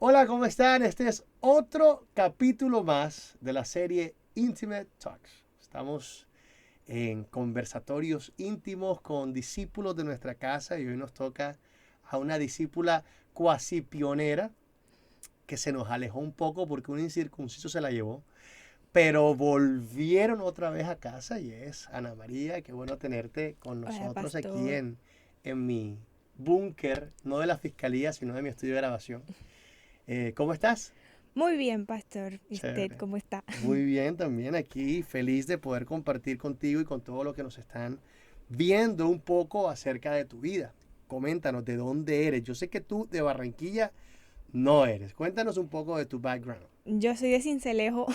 Hola, ¿cómo están? Este es otro capítulo más de la serie Intimate Talks. Estamos en conversatorios íntimos con discípulos de nuestra casa y hoy nos toca a una discípula cuasi pionera que se nos alejó un poco porque un incircunciso se la llevó, pero volvieron otra vez a casa y es Ana María. Qué bueno tenerte con Hola, nosotros aquí pastor. en mi búnker, no de la fiscalía, sino de mi estudio de grabación. ¿Cómo estás? Muy bien, pastor. ¿Y usted Chévere. cómo está? Muy bien, también aquí feliz de poder compartir contigo y con todo lo que nos están viendo un poco acerca de tu vida. Coméntanos de dónde eres. Yo sé que tú de Barranquilla no eres. Cuéntanos un poco de tu background. Yo soy de Sincelejo.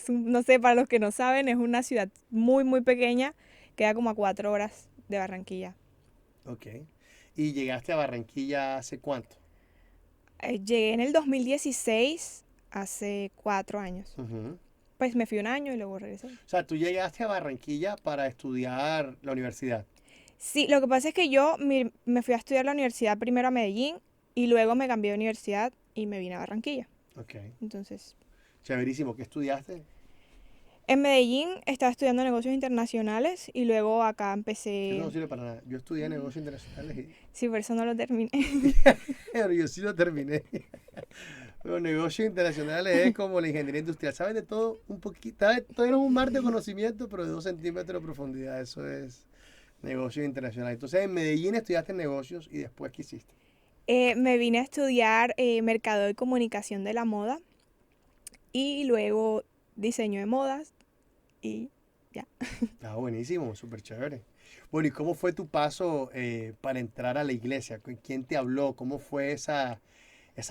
No sé, para los que no saben, es una ciudad muy, muy pequeña. Queda como a 4 horas de Barranquilla. Ok. ¿Y llegaste a Barranquilla hace cuánto? Llegué en el 2016, hace 4 años. Ujú. Pues me fui un año y luego regresé. O sea, tú llegaste a Barranquilla para estudiar la universidad. Sí, lo que pasa es que yo me fui a estudiar la universidad primero a Medellín y luego me cambié de universidad y me vine a Barranquilla. Ok. Entonces, Chéverísimo. ¿Qué estudiaste? en Medellín estaba estudiando negocios internacionales y luego acá Eso no empecé. sirve para nada. Yo estudié negocios internacionales y Sí, por eso no lo terminé. pero yo sí lo terminé. Los negocios internacionales es como la ingeniería industrial. Sabes de todo un poquito. Todavía no es un mar de conocimiento, pero de 2 centímetros de profundidad. Eso es negocios internacionales. Entonces en Medellín estudiaste negocios y después ¿qué hiciste? Me vine a estudiar mercado y comunicación de la moda y luego diseño de modas y ya. Ah, buenísimo, súper chévere. Bueno, ¿y cómo fue tu paso para entrar a la iglesia? ¿Quién te habló? ¿Cómo fue esa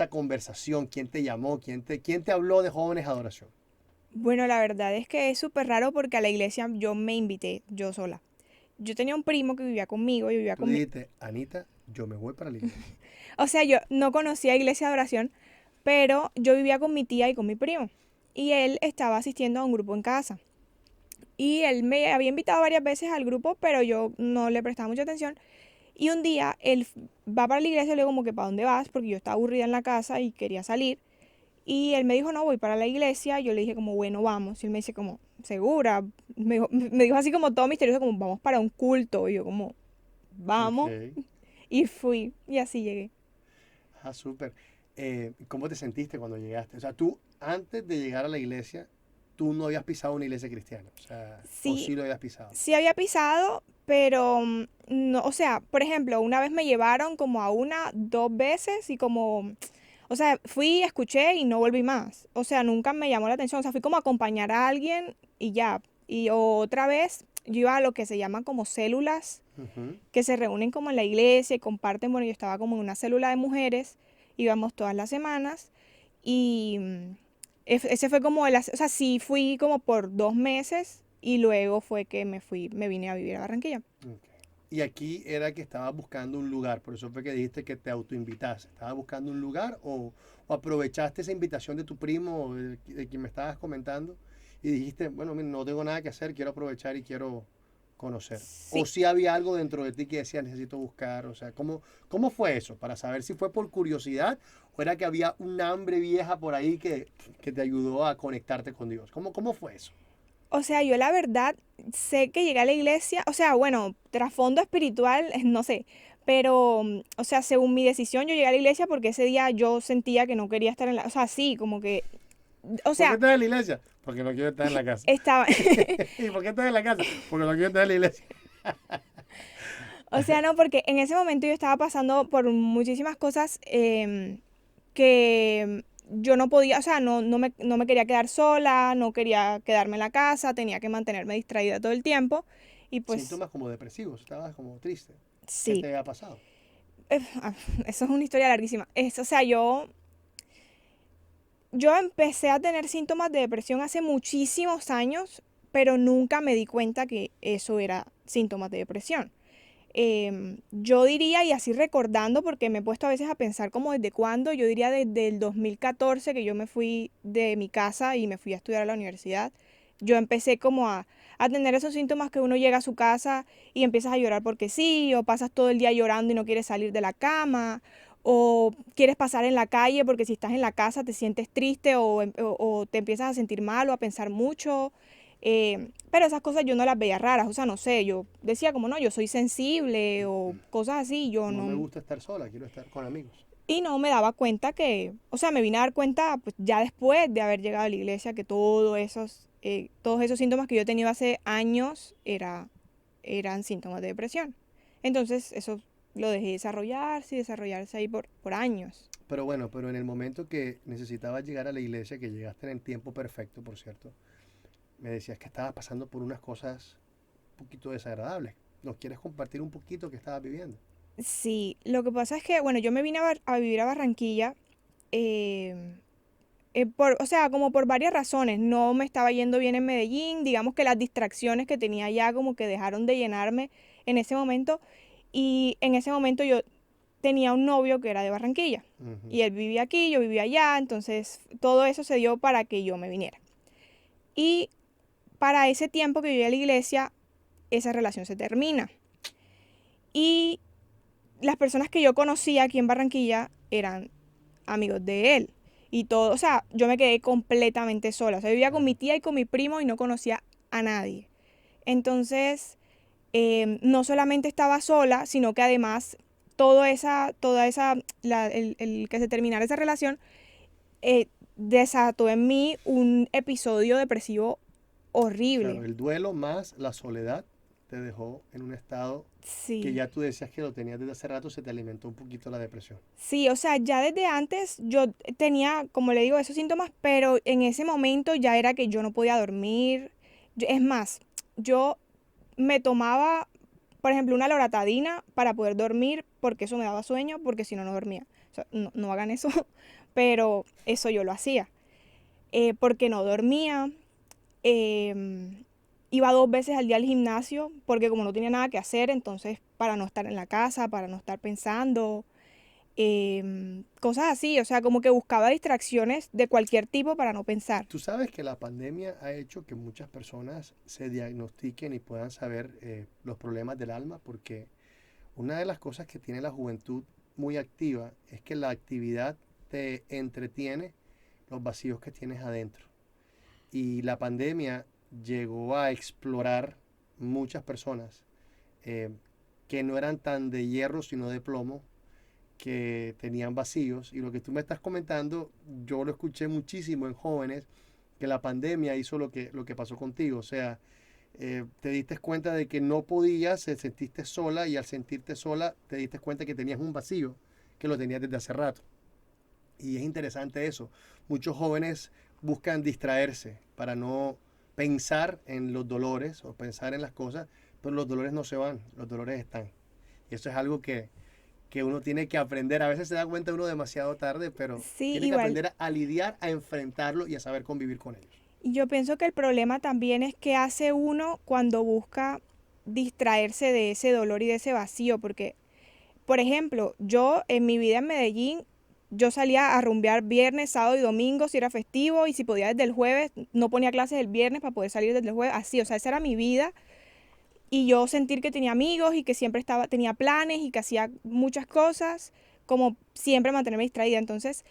conversación? ¿Quién te llamó? ¿Quién te habló de jóvenes adoración? Bueno, la verdad es que es súper raro porque a la iglesia yo me invité yo sola. Yo tenía un primo que vivía conmigo y vivía Tú con mi... dijiste, Anita, yo me voy para la iglesia. O sea, yo no conocía iglesia de oración, pero yo vivía con mi tía y con mi primo. Y él estaba asistiendo a un grupo en casa. Y él me había invitado varias veces al grupo, pero yo no le prestaba mucha atención. Y un día él va para la iglesia y le digo como que ¿para dónde vas? Porque yo estaba aburrida en la casa y quería salir. Y él me dijo, no, voy para la iglesia. Yo le dije como, bueno, vamos. Y él me dice como, ¿segura? Me dijo así como todo misterioso, como, vamos para un culto. Y yo como, vamos. Ok. Y fui. Y así llegué. Ah, súper. ¿Cómo te sentiste cuando llegaste? O sea, tú antes de llegar a la iglesia, tú no habías pisado una iglesia cristiana. O sea, o Sí, sí lo habías pisado. sí había pisado, pero no, o sea, por ejemplo, una vez me llevaron como a una, 2 veces y como, o sea, fui, escuché y no volví más. O sea, nunca me llamó la atención. O sea, fui como a acompañar a alguien y ya. Y otra vez yo iba a lo que se llaman como células, Ujú. que se reúnen como en la iglesia y comparten. Bueno, yo estaba como en una célula de mujeres, íbamos todas las semanas y ese fue como, o sea, sí fui como por 2 meses y luego fue que me vine a vivir a Barranquilla. Ok. Y aquí era que estabas buscando un lugar, por eso fue que dijiste que te autoinvitaste. ¿Estabas buscando un lugar o aprovechaste esa invitación de tu primo, de quien me estabas comentando, y dijiste, bueno, mira, no tengo nada que hacer, quiero aprovechar y quiero conocer? ¿O Sí, si había algo dentro de ti que decía, necesito buscar? O sea, ¿cómo fue eso? Para saber si fue por curiosidad o era que había un hambre vieja por ahí que te ayudó a conectarte con Dios. ¿Cómo fue eso? o sea, yo la verdad sé que llegué a la iglesia, o sea, bueno, trasfondo espiritual, no sé, pero, o sea, según mi decisión, yo llegué a la iglesia porque ese día yo sentía que no quería estar en la, o sea, sí, como que, o ¿Por qué sea, estás en la iglesia? Porque no quiero estar en la casa. estaba, ¿Y por qué estás en la casa? Porque no quiero estar en la iglesia. o sea, no, porque en ese momento yo estaba pasando por muchísimas cosas que yo no podía, o sea, no me quería quedar sola, no quería quedarme en la casa, tenía que mantenerme distraída todo el tiempo. Y pues Síntomas como depresivos, estabas como triste. ¿Qué sí, te había pasado? ah, eso es una historia larguísima. O sea, yo empecé a tener síntomas de depresión hace muchísimos años, pero nunca me di cuenta que eso era síntomas de depresión. Yo diría, y así recordando, porque me he puesto a veces a pensar como desde cuándo, yo diría desde el 2014 que yo me fui de mi casa y me fui a estudiar a la universidad. Yo empecé como a tener esos síntomas que uno llega a su casa y empiezas a llorar porque sí, o pasas todo el día llorando y no quieres salir de la cama, o quieres pasar en la calle porque si estás en la casa te sientes triste o te empiezas a sentir mal o a pensar mucho. Pero esas cosas yo no las veía raras, o sea, no sé, yo decía como no, yo soy sensible o cosas así, yo No me no. gusta estar sola, quiero estar con amigos. Y no me daba cuenta que, o sea, me vine a dar cuenta pues, ya después de haber llegado a la iglesia que todos esos síntomas que yo he tenido hace años eran síntomas de depresión. Entonces eso lo dejé desarrollarse ahí por años. Pero bueno, pero en el momento que necesitabas llegar a la iglesia, que llegaste en el tiempo perfecto, por cierto, me decías que estabas pasando por unas cosas un poquito desagradables. ¿Nos quieres compartir un poquito qué estabas viviendo? Sí, lo que pasa es que, bueno, yo me vine a vivir a Barranquilla, eh, o sea, como por varias razones. No me estaba yendo bien en Medellín, digamos que las distracciones que tenía ya como que dejaron de llenarme en ese momento. Y en ese momento yo tenía un novio que era de Barranquilla. Ujú. Y él vivía aquí, yo vivía allá, entonces todo eso se dio para que yo me viniera. Y para ese tiempo que yo iba a la iglesia, esa relación se termina. Y las personas que yo conocía aquí en Barranquilla eran amigos de él. Y todo, o sea, yo me quedé completamente sola. O sea, vivía con mi Claro. tía y con mi primo y no conocía a nadie. Entonces, no solamente estaba sola, sino que además el que se terminara esa relación, desató en mí un episodio depresivo Claro, horrible. el duelo más la soledad te dejó en un estado que Sí. ya tú decías que lo tenías desde hace rato, se te alimentó un poquito la depresión. Sí, o sea, ya desde antes yo tenía, como le digo, esos síntomas, pero en ese momento ya era que yo no podía dormir. Es más, yo me tomaba, por ejemplo, una loratadina para poder dormir, porque eso me daba sueño, porque si no, no dormía. O sea, no, no hagan eso, pero eso yo lo hacía. Porque no dormía, iba 2 veces al día al gimnasio, porque como no tenía nada que hacer, entonces para no estar en la casa, para no estar pensando, cosas así, o sea, como que buscaba distracciones de cualquier tipo para no pensar. Tú sabes que la pandemia ha hecho que muchas personas se diagnostiquen y puedan saber los problemas del alma, porque una de las cosas que tiene la juventud muy activa es que la actividad te entretiene los vacíos que tienes adentro. Y la pandemia llegó a explorar muchas personas eh, que no eran tan de hierro sino de plomo, que tenían vacíos. Y lo que tú me estás comentando, yo lo escuché muchísimo en jóvenes, que la pandemia hizo lo que pasó contigo. O sea, te diste cuenta de que no podías, te sentiste sola y al sentirte sola te diste cuenta que tenías un vacío que lo tenías desde hace rato. Y es interesante eso. Muchos jóvenes buscan distraerse para no pensar en los dolores o pensar en las cosas, pero los dolores no se van, los dolores están. Y eso es algo que uno tiene que aprender. A veces se da cuenta uno demasiado tarde, pero Sí, tiene que igual. aprender a lidiar, a enfrentarlo y a saber convivir con ellos. Y yo pienso que el problema también es que hace uno cuando busca distraerse de ese dolor y de ese vacío, porque, por ejemplo, yo en mi vida en Medellín, yo salía a rumbear viernes, sábado y domingo si era festivo y si podía desde el jueves, no ponía clases el viernes para poder salir desde el jueves, así, o sea, esa era mi vida y yo sentir que tenía amigos y que siempre tenía planes y que hacía muchas cosas, como siempre mantenerme distraída. Entonces,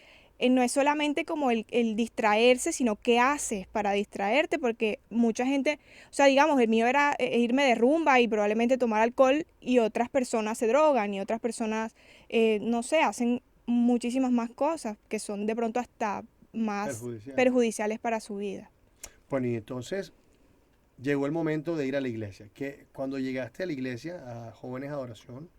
no es solamente como el distraerse, sino qué haces para distraerte, porque mucha gente, o sea, digamos, el mío era irme de rumba y probablemente tomar alcohol y otras personas se drogan y otras personas, no sé, hacen muchísimas más cosas que son de pronto hasta más Perjudiciales. perjudiciales para su vida. Bueno, y entonces llegó el momento de ir a la iglesia. Que cuando llegaste a la iglesia, a Jóvenes Adoración,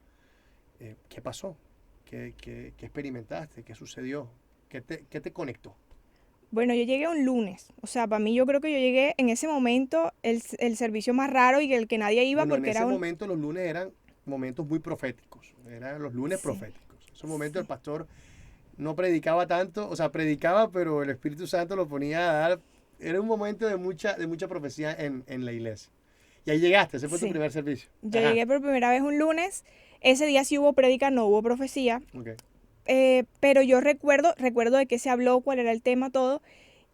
¿qué pasó? ¿Qué experimentaste? ¿Qué sucedió? ¿Qué te conectó? Bueno, yo llegué un lunes. O sea, para mí yo creo que yo llegué en ese momento el servicio más raro y el que nadie iba Bueno, en porque ese era un... momento los lunes eran momentos muy proféticos. Eran los lunes Sí, proféticos. En ese momento el sí. pastor no predicaba tanto, o sea, predicaba, pero el Espíritu Santo lo ponía a dar. Era un momento de mucha profecía en la iglesia. Y ahí llegaste, ese fue tu Sí. primer servicio. Yo Ajá, llegué por primera vez un lunes. Ese día sí hubo prédica, no hubo profecía. ok. Pero yo recuerdo de qué se habló, cuál era el tema, todo.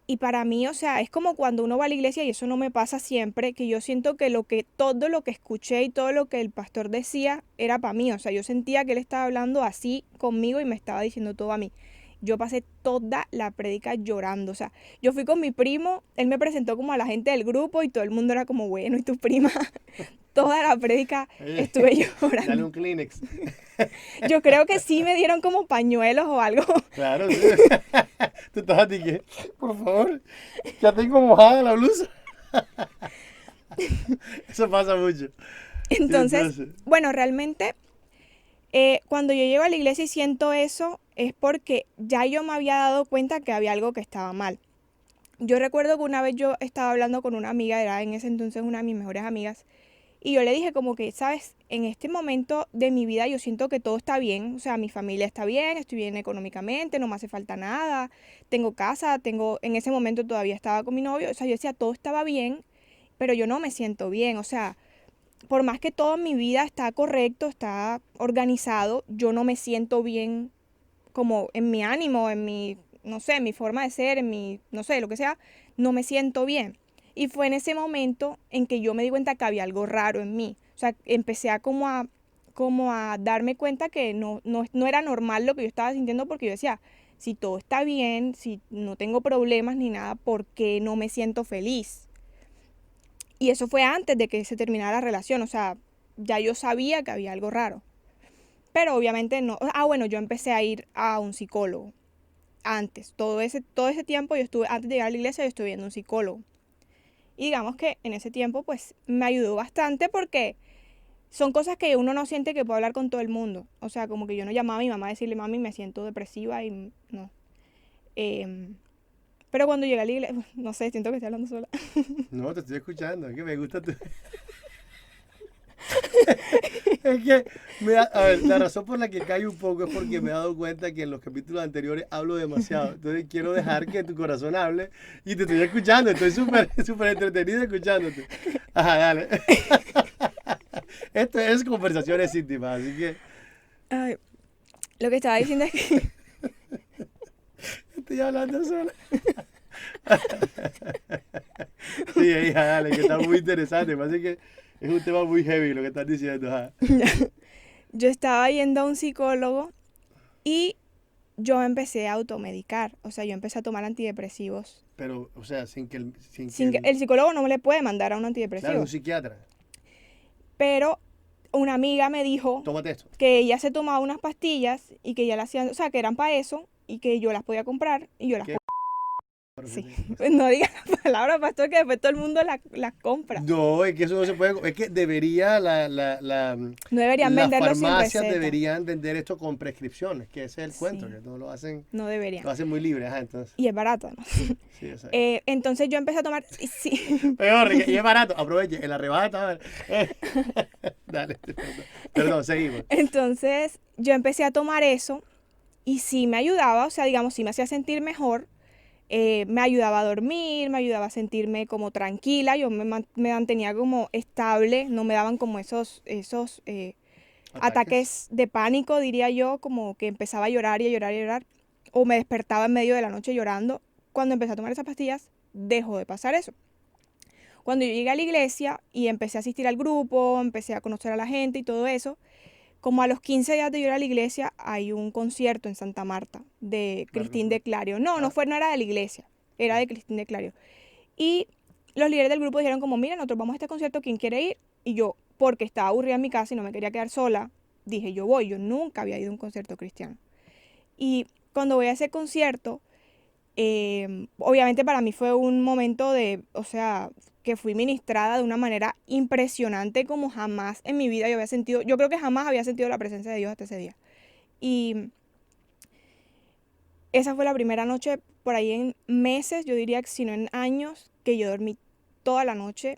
Y para mí, o sea, es como cuando uno va a la iglesia y eso no me pasa siempre, que yo siento que todo lo que escuché y todo lo que el pastor decía era para mí. O sea, yo sentía que él estaba hablando así conmigo y me estaba diciendo todo a mí. Yo pasé toda la prédica llorando. O sea, yo fui con mi primo, él me presentó como a la gente del grupo y todo el mundo era como, bueno, ¿y tu prima? Toda la prédica Oye, estuve dale llorando. un Kleenex. Yo creo que sí me dieron como pañuelos o algo. Claro, sí. Tú estabas así que, por favor, ya tengo mojada la blusa. Eso pasa mucho. Y Entonces, entonces, bueno, realmente cuando yo llego a la iglesia y siento eso, es porque ya yo me había dado cuenta que había algo que estaba mal. Yo recuerdo que una vez yo estaba hablando con una amiga, era en ese entonces una de mis mejores amigas, y yo le dije como que, sabes, en este momento de mi vida yo siento que todo está bien, o sea, mi familia está bien, estoy bien económicamente, no me hace falta nada, tengo casa, en ese momento todavía estaba con mi novio, o sea, yo decía, todo estaba bien, pero yo no me siento bien, o sea, por más que todo en mi vida está correcto, está organizado, yo no me siento bien como en mi ánimo, en mi, no sé, en mi forma de ser, en mi, no sé, lo que sea, no me siento bien. Y fue en ese momento en que yo me di cuenta que había algo raro en mí. O sea, empecé a como a darme cuenta que no era normal lo que yo estaba sintiendo porque yo decía, si todo está bien, si no tengo problemas ni nada, ¿por qué no me siento feliz? Y eso fue antes de que se terminara la relación, o sea, ya yo sabía que había algo raro. Pero obviamente no. Ah, bueno, yo empecé a ir a un psicólogo. Antes, todo ese tiempo yo estuve, antes de llegar a la iglesia, yo estuve viendo un psicólogo. Y digamos que en ese tiempo, pues, me ayudó bastante porque son cosas que uno no siente que puede hablar con todo el mundo. O sea, como que yo no llamaba a mi mamá a decirle, mami, me siento depresiva y no. Em, pero cuando llegué a la iglesia, no sé, siento que estoy hablando sola. no, te estoy escuchando, es que me gusta tu... Es que, a ver, la razón por la que callo un poco es porque me he dado cuenta que en los capítulos anteriores hablo demasiado. Entonces quiero dejar que tu corazón hable y te estoy escuchando. Estoy súper, súper entretenido escuchándote. Ajá, dale. Esto es conversaciones íntimas, así que Ay, lo que estaba diciendo es que estoy hablando sola. Sí, hija, dale, que está muy interesante. Así que es un tema muy heavy lo que estás diciendo. Ajá. yo estaba yendo a un psicólogo y yo me empecé a automedicar. O sea, yo empecé a tomar antidepresivos. Pero, o sea, sin que Sin que, el... el psicólogo no me le puede mandar a un Claro, un antidepresivo. psiquiatra. Pero una amiga me dijo Tómate esto. que ella se tomaba unas pastillas y que ella las hacían, o sea, que eran para eso y que yo las podía comprar y yo las ¿Qué? Sí, pues no digas la palabra, pastor, que después todo el mundo las compra. No, es que eso no se puede. Es que debería No deberían las venderlo sin farmacias receta. deberían vender esto con prescripciones, que ese es el cuento, Sí, que no no deberían. lo hacen muy libre, ajá, entonces. Y es barato, ¿no? Sí, exacto. Entonces yo empecé a tomar, y sí, Peor, y es barato, aproveche, el arrebato. A ver. Dale, perdón. Perdón, seguimos. entonces yo empecé a tomar eso y sí me ayudaba, o sea, digamos, sí me hacía sentir mejor, me ayudaba a dormir, me ayudaba a sentirme como tranquila, me mantenía como estable, no me daban como esos Ataques. ataques de pánico, diría yo, como que empezaba a llorar y a llorar y a llorar, o me despertaba en medio de la noche llorando. Cuando empecé a tomar esas pastillas, dejó de pasar eso. Cuando yo llegué a la iglesia y empecé a asistir al grupo, empecé a conocer a la gente y todo eso, como a los 15 días de yo ir a la iglesia, hay un concierto en Santa Marta de Marco Cristín de Sol. Clario. No, Ah, no era de la iglesia, era ok. de Cristín de Clario. Y los líderes del grupo dijeron como, mira, nosotros vamos a este concierto, ¿quién quiere ir? Y yo, porque estaba aburrida en mi casa y no me quería quedar sola, dije, yo voy, yo nunca había ido a un concierto cristiano. Y cuando voy a ese concierto, obviamente para mí fue un momento de, o sea, que fui ministrada de una manera impresionante como jamás en mi vida yo había sentido, yo creo que jamás había sentido la presencia de Dios hasta ese día. Y esa fue la primera noche por ahí en meses, yo diría que si no en años, que yo dormí toda la noche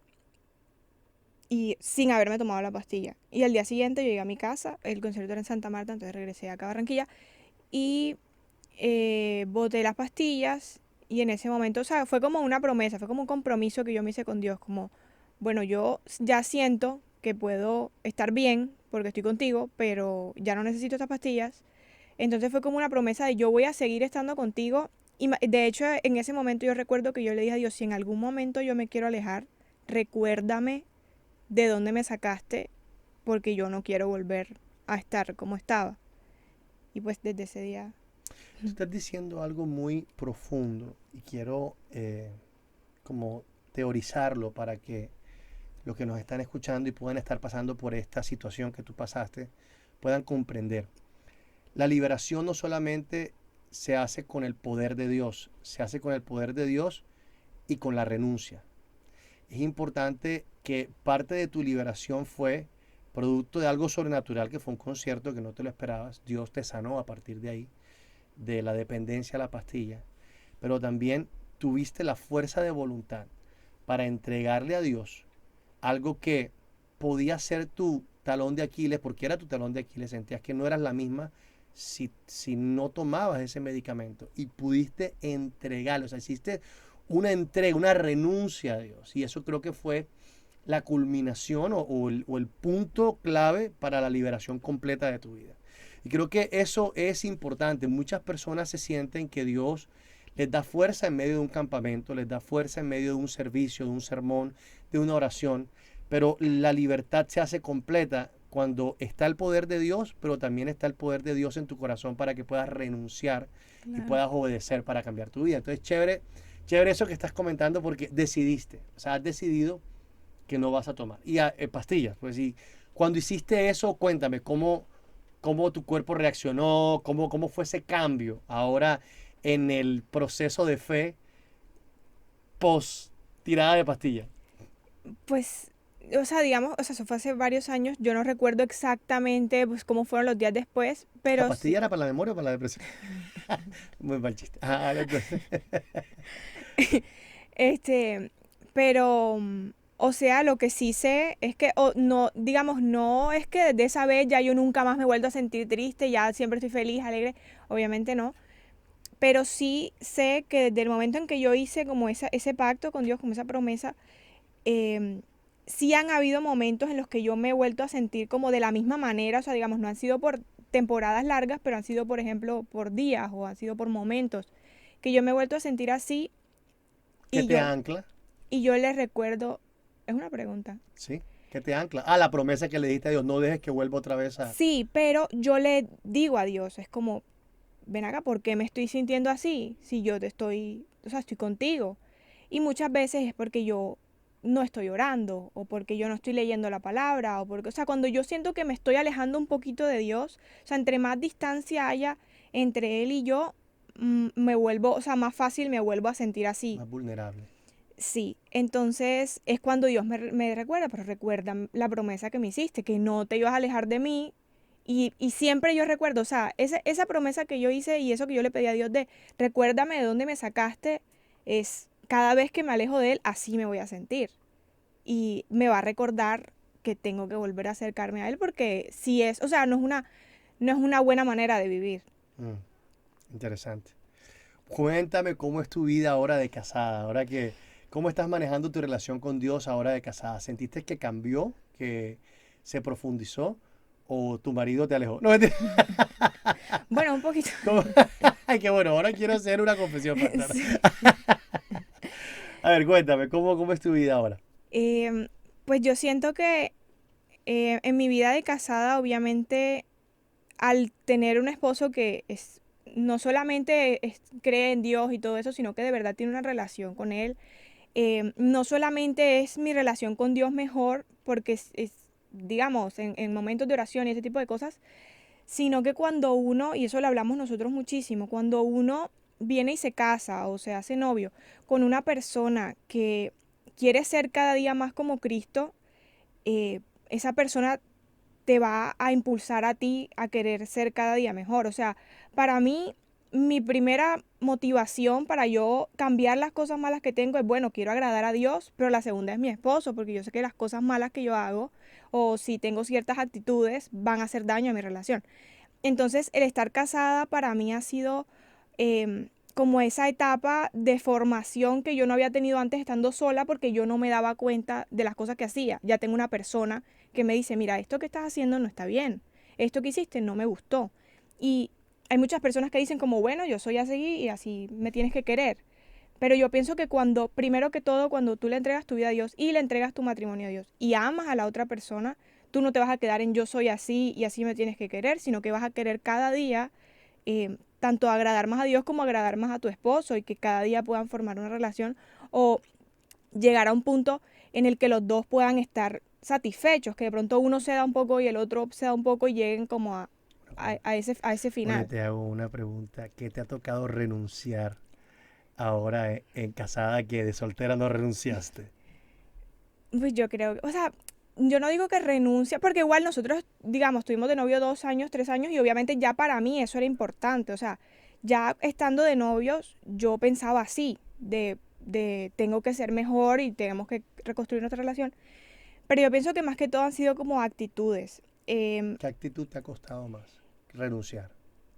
y sin haberme tomado la pastilla. Y al día siguiente yo llegué a mi casa, el concierto era en Santa Marta, entonces regresé acá a Barranquilla y boté las pastillas y en ese momento, o sea, fue como una promesa, fue como un compromiso que yo me hice con Dios, como, bueno, yo ya siento que puedo estar bien porque estoy contigo, pero ya no necesito estas pastillas. Entonces fue como una promesa de yo voy a seguir estando contigo Y de hecho, en ese momento yo recuerdo que yo le dije a Dios, si en algún momento yo me quiero alejar, recuérdame de dónde me sacaste, porque yo no quiero volver a estar como estaba. Y pues desde ese día... Tú estás diciendo algo muy profundo y quiero como teorizarlo para que los que nos están escuchando y puedan estar pasando por esta situación que tú pasaste puedan comprender. La liberación no solamente se hace con el poder de Dios, se hace con el poder de Dios y con la renuncia. Es importante que parte de tu liberación fue producto de algo sobrenatural, que fue un concierto que no te lo esperabas. Dios te sanó a partir de ahí, de la dependencia a la pastilla. Pero también tuviste la fuerza de voluntad para entregarle a Dios algo que podía ser tu talón de Aquiles, porque era tu talón de Aquiles, sentías que no eras la misma si no tomabas ese medicamento y pudiste entregarlo, o sea, hiciste una entrega, una renuncia a Dios, y eso creo que fue la culminación o el punto clave para la liberación completa de tu vida. Y creo que eso es importante. Muchas personas se sienten que Dios les da fuerza en medio de un campamento, les da fuerza en medio de un servicio, de un sermón, de una oración, pero la libertad se hace completa cuando está el poder de Dios, pero también está el poder de Dios en tu corazón para que puedas renunciar y Claro. puedas obedecer para cambiar tu vida. Entonces, chévere, chévere eso que estás comentando porque decidiste, o sea, has decidido que no vas a tomar. Y pastillas, pues sí. Cuando hiciste eso, cuéntame, ¿cómo tu cuerpo reaccionó? ¿Cómo fue ese cambio ahora en el proceso de fe post tirada de pastillas? Pues, o sea, digamos, o sea, eso fue hace varios años, yo no recuerdo exactamente pues cómo fueron los días después, ¿La pero pastilla sí, era para la memoria o para la depresión? Muy mal chiste. Entonces, este, pero, o sea, lo que sí sé es que, no, digamos, no es que desde esa vez ya yo nunca más me he vuelto a sentir triste, ya siempre estoy feliz, alegre, obviamente no, pero sí sé que desde el momento en que yo hice como ese pacto con Dios, como esa promesa, em, sí han habido momentos en los que yo me he vuelto a sentir como de la misma manera, o sea, digamos, no han sido por temporadas largas, pero han sido, por ejemplo, por días o han sido por momentos, que yo me he vuelto a sentir así ¿qué y te yo, ancla? y yo les recuerdo, es una pregunta. ¿Sí? ¿Qué te ancla? La promesa que le diste a Dios, no dejes que vuelva otra vez a... Sí, pero yo le digo a Dios, es como, ven acá, ¿por qué me estoy sintiendo así? Si yo te estoy, o sea, estoy contigo. Y muchas veces es porque yo no estoy orando, o porque yo no estoy leyendo la palabra, o porque, o sea, cuando yo siento que me estoy alejando un poquito de Dios, o sea, entre más distancia haya entre Él y yo, me vuelvo, o sea, más fácil me vuelvo a sentir así. Más vulnerable. Sí, entonces es cuando Dios me recuerda, pero recuerda la promesa que me hiciste, que no te ibas a alejar de mí. Y siempre yo recuerdo, o sea, esa promesa que yo hice y eso que yo le pedí a Dios de recuérdame de dónde me sacaste, es cada vez que me alejo de Él, así me voy a sentir. Y me va a recordar que tengo que volver a acercarme a Él porque si es, o sea, no es una buena manera de vivir. Mm, interesante. Cuéntame cómo es tu vida ahora de casada, cómo estás manejando tu relación con Dios ahora de casada. ¿Sentiste que cambió, que se profundizó o tu marido te alejó? No, mentira. Bueno, un poquito. ¿Cómo? Ay, qué bueno, ahora quiero hacer una confesión, pastor. Sí. A ver, cuéntame, ¿cómo es tu vida ahora? Em, pues yo siento que en mi vida de casada, obviamente, al tener un esposo que es, no solamente cree en Dios y todo eso, sino que de verdad tiene una relación con Él, no solamente es mi relación con Dios mejor, porque digamos, en momentos de oración y ese tipo de cosas, sino que cuando uno, y eso lo hablamos nosotros muchísimo, cuando uno viene y se casa o se hace novio con una persona que quiere ser cada día más como Cristo, esa persona te va a impulsar a ti a querer ser cada día mejor. O sea, para mí, mi primera motivación para yo cambiar las cosas malas que tengo es, bueno, quiero agradar a Dios, pero la segunda es mi esposo, porque yo sé que las cosas malas que yo hago o si tengo ciertas actitudes van a hacer daño a mi relación. Entonces, el estar casada para mí ha sido como esa etapa de formación que yo no había tenido antes estando sola porque yo no me daba cuenta de las cosas que hacía. Ya tengo una persona que me dice, mira, esto que estás haciendo no está bien. Esto que hiciste no me gustó. Y hay muchas personas que dicen como, bueno, yo soy así y así me tienes que querer. Pero yo pienso que cuando, primero que todo, cuando tú le entregas tu vida a Dios y le entregas tu matrimonio a Dios y amas a la otra persona, tú no te vas a quedar en yo soy así y así me tienes que querer, sino que vas a querer cada día tanto agradar más a Dios como agradar más a tu esposo y que cada día puedan formar una relación o llegar a un punto en el que los dos puedan estar satisfechos, que de pronto uno se da un poco y el otro se da un poco y lleguen como a ese Oye, final. te hago una pregunta. ¿Qué te ha tocado renunciar ahora en casada que de soltera no renunciaste? Pues yo creo, o sea, yo no digo que renuncia, porque igual nosotros, digamos, estuvimos de novio 2 años, 3 años, y obviamente ya para mí eso era importante. O sea, ya estando de novios, yo pensaba así, de tengo que ser mejor y tenemos que reconstruir nuestra relación. Pero yo pienso que más que todo han sido como actitudes. Em, ¿Qué actitud te ha costado más renunciar?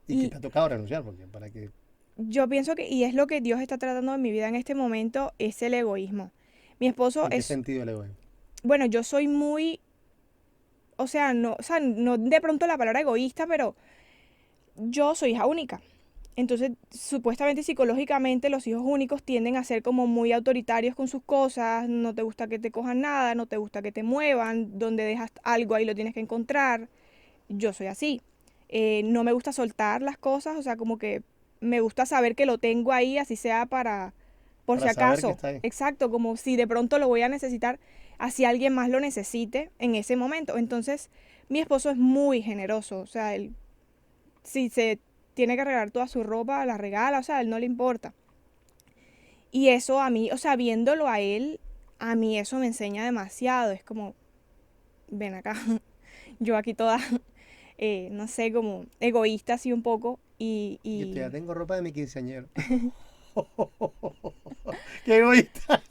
¿Y qué y te ha tocado renunciar? Porque para que, yo pienso que, y es lo que Dios está tratando en mi vida en este momento, es el egoísmo. Mi esposo ¿en qué es, sentido el egoísmo? bueno, yo soy muy, o sea, no de pronto la palabra egoísta, pero yo soy hija única. Entonces, supuestamente psicológicamente los hijos únicos tienden a ser como muy autoritarios con sus cosas, no te gusta que te cojan nada, no te gusta que te muevan, donde dejas algo ahí lo tienes que encontrar. Yo soy así. No me gusta soltar las cosas, o sea, como que me gusta saber que lo tengo ahí, así sea por si Para saber que acaso. está ahí. Exacto, como si de pronto lo voy a necesitar, así alguien más lo necesite en ese momento. Entonces, mi esposo es muy generoso, o sea, él si se tiene que regalar toda su ropa, la regala, o sea, a él no le importa. Y eso a mí, o sea, viéndolo a él, a mí eso me enseña demasiado. Es como, ven acá, yo aquí toda, no sé, como egoísta así un poco. Yo te ya Y tengo ropa de mi quinceañero. ¡Qué egoísta!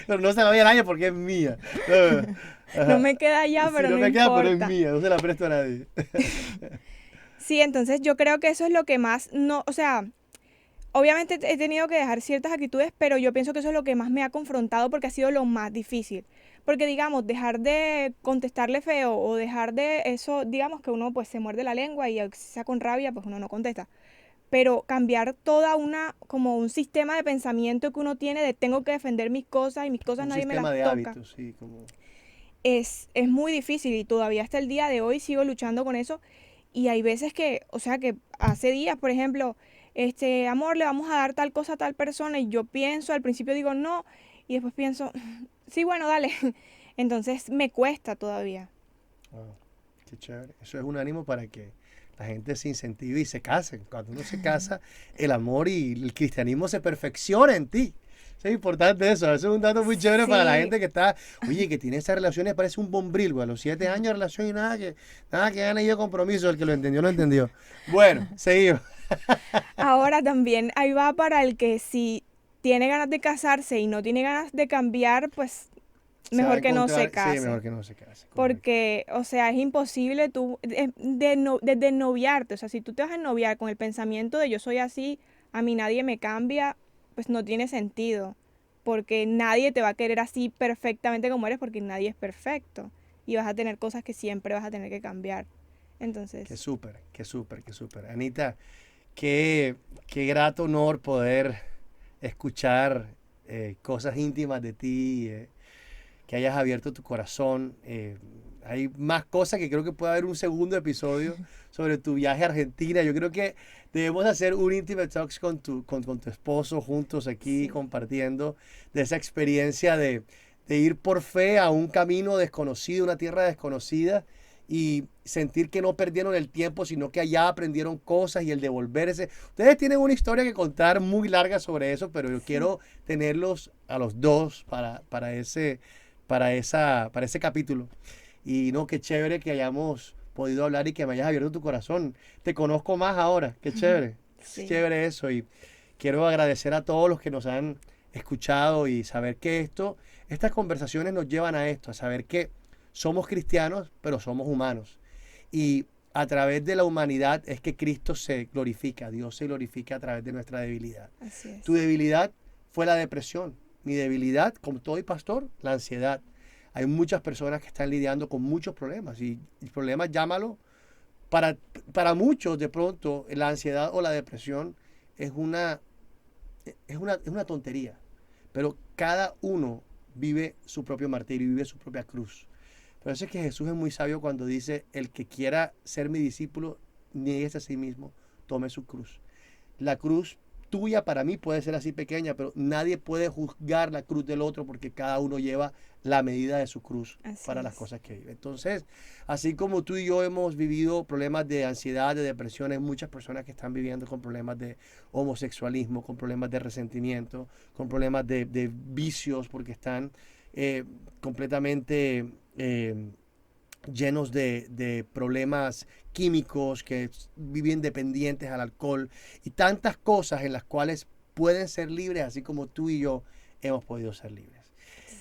Pero no se la voy a nadie porque es mía. no Ajá. me queda ya, Si pero no no me queda, pero es importa. mía. No se la presto a nadie. Sí, entonces yo creo que eso es lo que más, no, o sea, obviamente he tenido que dejar ciertas actitudes, pero yo pienso que eso es lo que más me ha confrontado porque ha sido lo más difícil. Porque digamos, dejar de contestarle feo o dejar de eso, digamos que uno pues se muerde la lengua y si sea con rabia, pues uno no contesta. Pero cambiar toda una, como un sistema de pensamiento que uno tiene de tengo que defender mis cosas y mis cosas Un nadie me las sistema de toca, hábitos, sí, como... es muy difícil y todavía hasta el día de hoy sigo luchando con eso. Y hay veces que, o sea, que hace días, por ejemplo, amor, le vamos a dar tal cosa a tal persona y yo pienso, al principio digo no y después pienso, sí, bueno, dale. Entonces me cuesta todavía. Wow, qué chévere. Eso es un ánimo para que la gente se incentive y se casen. Cuando uno se casa, el amor y el cristianismo se perfecciona en ti. Eso es importante eso. Eso es un dato muy chévere para la Sí, gente que está, oye, que tiene esas relaciones, parece un bombril, güey. A los 7 años de relación y nada que gane yo compromiso. El que lo entendió, lo entendió. Bueno, seguimos. ahora también ahí va para el que si tiene ganas de casarse y no tiene ganas de cambiar, pues Se va a mejor que no se encontrar, sí, case. mejor que no se case, correcto. Porque, o sea, es imposible tú, desde noviarte, o sea, si tú te vas a noviar con el pensamiento de yo soy así, a mí nadie me cambia, pues no tiene sentido. Porque nadie te va a querer así perfectamente como eres, porque nadie es perfecto. Y vas a tener cosas que siempre vas a tener que cambiar. Qué Entonces, súper, qué súper, qué súper. Anita, qué, qué grato honor poder escuchar cosas íntimas de ti, que hayas abierto tu corazón. Hay más cosas que creo que puede haber un segundo episodio sobre tu viaje a Argentina. Yo creo que debemos hacer un Intimate Talks con tu esposo juntos aquí sí. compartiendo de esa experiencia de ir por fe a un camino desconocido, una tierra desconocida y sentir que no perdieron el tiempo, sino que allá aprendieron cosas y el devolverse. Ustedes tienen una historia que contar muy larga sobre eso, pero yo Sí. quiero tenerlos a los dos para ese capítulo. Y no, qué chévere que hayamos podido hablar y que me hayas abierto tu corazón. Te conozco más ahora, qué chévere. Es Sí. chévere eso y quiero agradecer a todos los que nos han escuchado y saber que estas conversaciones nos llevan a esto, a saber que somos cristianos, pero somos humanos. Y a través de la humanidad es que Cristo se glorifica, Dios se glorifica a través de nuestra debilidad. Así Tu es. debilidad fue la depresión. Mi debilidad, como todo y pastor, la ansiedad. Hay muchas personas que están lidiando con muchos problemas y problemas llámalo para para muchos, de pronto, la ansiedad o la depresión es es una tontería. Pero cada uno vive su propio martirio, vive su propia cruz. Por eso es que Jesús es muy sabio cuando dice, el que quiera ser mi discípulo, nieguese a sí mismo, tome su cruz. La cruz tuya para mí puede ser así pequeña, pero nadie puede juzgar la cruz del otro porque cada uno lleva la medida de su cruz Así para las es. cosas que vive. Entonces, así como tú y yo hemos vivido problemas de ansiedad, de depresión, hay muchas personas que están viviendo con problemas de homosexualismo, con problemas de resentimiento, con problemas de vicios, porque están completamente llenos de problemas químicos, que viven dependientes al alcohol y tantas cosas en las cuales pueden ser libres, así como tú y yo hemos podido ser libres.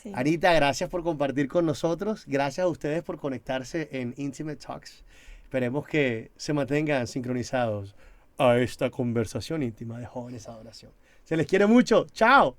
Sí. Anita, gracias por compartir con nosotros. Gracias a ustedes por conectarse en Intimate Talks. Esperemos que se mantengan sincronizados a esta conversación íntima de Jóvenes Adoración. Se les quiere mucho. ¡Chao!